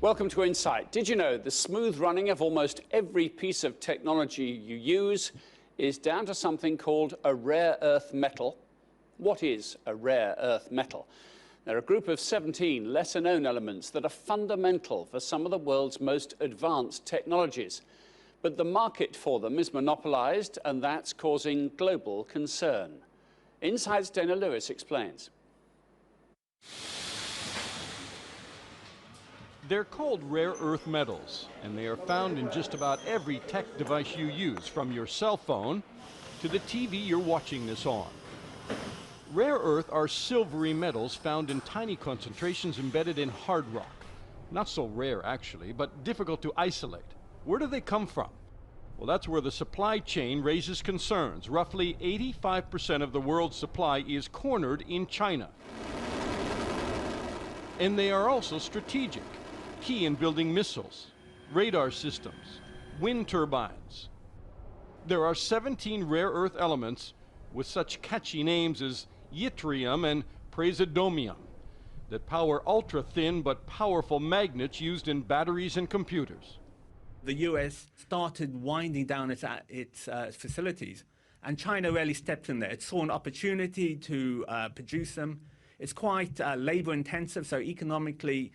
Welcome to Insight. Did you know the smooth running of almost every piece of technology you use is down to something called a rare earth metal? What is a rare earth metal? They're a group of 17 lesser-known elements that are fundamental for some of the world's most advanced technologies. But the market for them is monopolized, and that's causing global concern. Insight's Dana Lewis explains. They're called rare earth metals, and they are found in just about every tech device you use, from your cell phone to the TV you're watching this on. Rare earth are silvery metals found in tiny concentrations embedded in hard rock. Not so rare, actually, but difficult to isolate. Where do they come from? Well, that's where the supply chain raises concerns. Roughly 85% of the world's supply is cornered in China. And they are also strategic, key in building missiles, radar systems, wind turbines. There are 17 rare earth elements with such catchy names as yttrium and praseodymium that power ultra-thin but powerful magnets used in batteries and computers. The US started winding down its facilities, and China really stepped in there. It saw an opportunity to produce them. It's quite labor intensive, so economically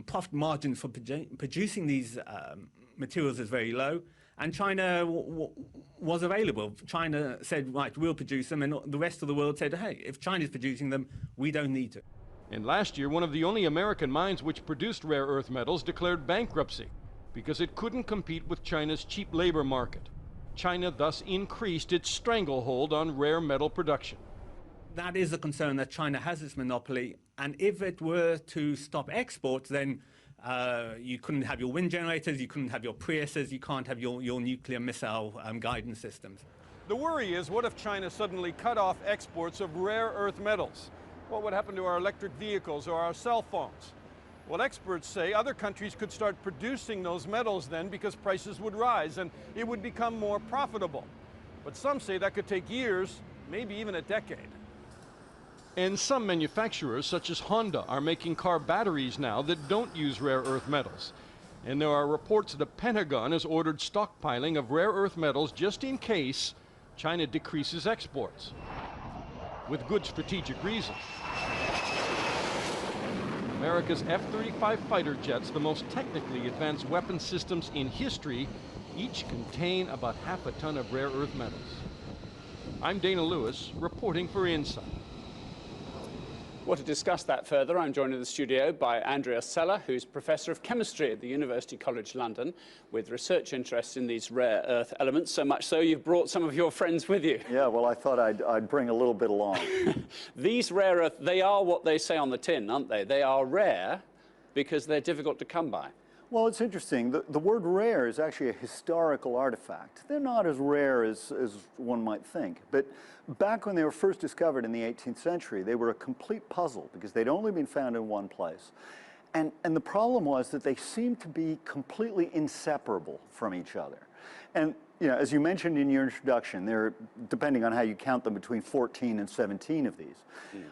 profit margins for producing these materials is very low, and China was available. China said, right, we'll produce them, and the rest of the world said, hey, if China's producing them, we don't need to. And last year, one of the only American mines which produced rare earth metals declared bankruptcy because it couldn't compete with China's cheap labor market. China thus increased its stranglehold on rare metal production. That is a concern, that China has this monopoly, and if it were to stop exports, then you couldn't have your wind generators, you couldn't have your Priuses, you can't have your nuclear missile guidance systems. The worry is, what if China suddenly cut off exports of rare earth metals? What would happen to our electric vehicles or our cell phones? Well, experts say other countries could start producing those metals then because prices would rise and it would become more profitable. But some say that could take years, maybe even a decade. And some manufacturers, such as Honda, are making car batteries now that don't use rare earth metals. And there are reports the Pentagon has ordered stockpiling of rare earth metals just in case China decreases exports, with good strategic reason. America's F-35 fighter jets, the most technically advanced weapon systems in history, each contain about half a ton of rare earth metals. I'm Dana Lewis, reporting for Insight. Well, to discuss that further, I'm joined in the studio by Andrea Sella, who's Professor of Chemistry at the University College London, with research interests in these rare earth elements, so much so you've brought some of your friends with you. Yeah, well, I thought I'd bring a little bit along. These rare earth, they are what they say on the tin, aren't they? They are rare because they're difficult to come by. Well, it's interesting. The word rare is actually a historical artifact. They're not as rare as one might think. But back when they were first discovered in the 18th century, they were a complete puzzle because they'd only been found in one place. And the problem was that they seemed to be completely inseparable from each other. And you know, as you mentioned in your introduction, there are, depending on how you count them, between 14 and 17 of these.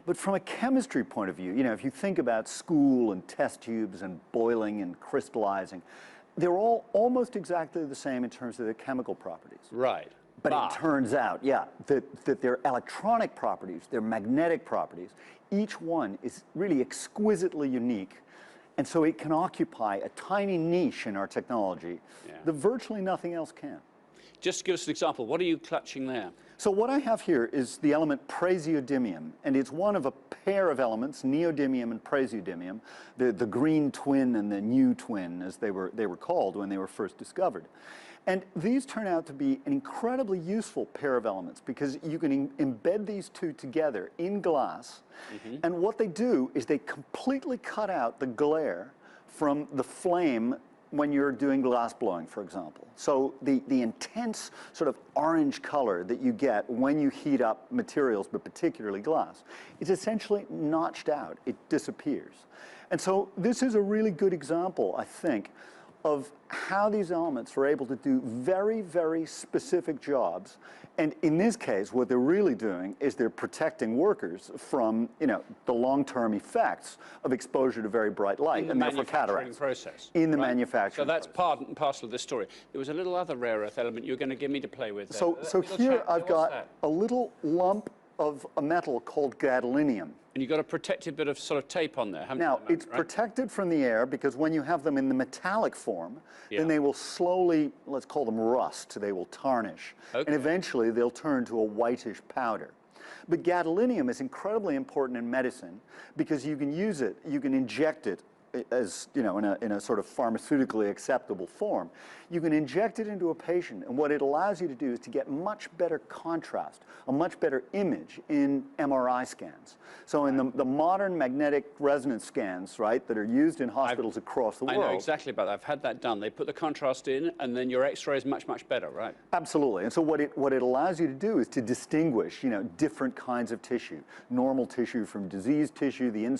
But from a chemistry point of view, you know, if you think about school and test tubes and boiling and crystallizing, they're all almost exactly the same in terms of their chemical properties. Right. But it turns out, yeah, that their electronic properties, their magnetic properties, each one is really exquisitely unique. And so it can occupy a tiny niche in our technology that virtually nothing else can. Just give us an example. What are you clutching there? So what I have here is the element praseodymium, and it's one of a pair of elements, neodymium and praseodymium, the green twin and the new twin, as they were called when they were first discovered. And these turn out to be an incredibly useful pair of elements because you can embed these two together in glass, and what they do is they completely cut out the glare from the flame when you're doing glass blowing, for example. So the intense sort of orange color that you get when you heat up materials, but particularly glass, is essentially notched out. It disappears. And so this is a really good example, I think, of how these elements are able to do very, very specific jobs. And in this case, what they're really doing is they're protecting workers from, the long-term effects of exposure to very bright light. In the manufacturing process. In the manufacturing So that's process. part and parcel of this story. There was a little other rare earth element you're going to give me to play with. So here I've got a little lump of a metal called gadolinium. And you've got a protected bit of sort of tape on there, haven't you? Now, it's protected from the air because when you have them in the metallic form, then they will slowly, let's call them rust, they will tarnish. And eventually they'll turn to a whitish powder. But gadolinium is incredibly important in medicine because you can use it, you can inject it as, in a sort of pharmaceutically acceptable form. You can inject it into a patient, and what it allows you to do is to get much better contrast, a much better image in MRI scans. So in the modern magnetic resonance scans, that are used in hospitals across the world. I know exactly about that. I've had that done. They put the contrast in, and then your X-ray is much, much better, right? Absolutely. And so what it allows you to do is to distinguish, different kinds of tissue, normal tissue from diseased tissue, the inside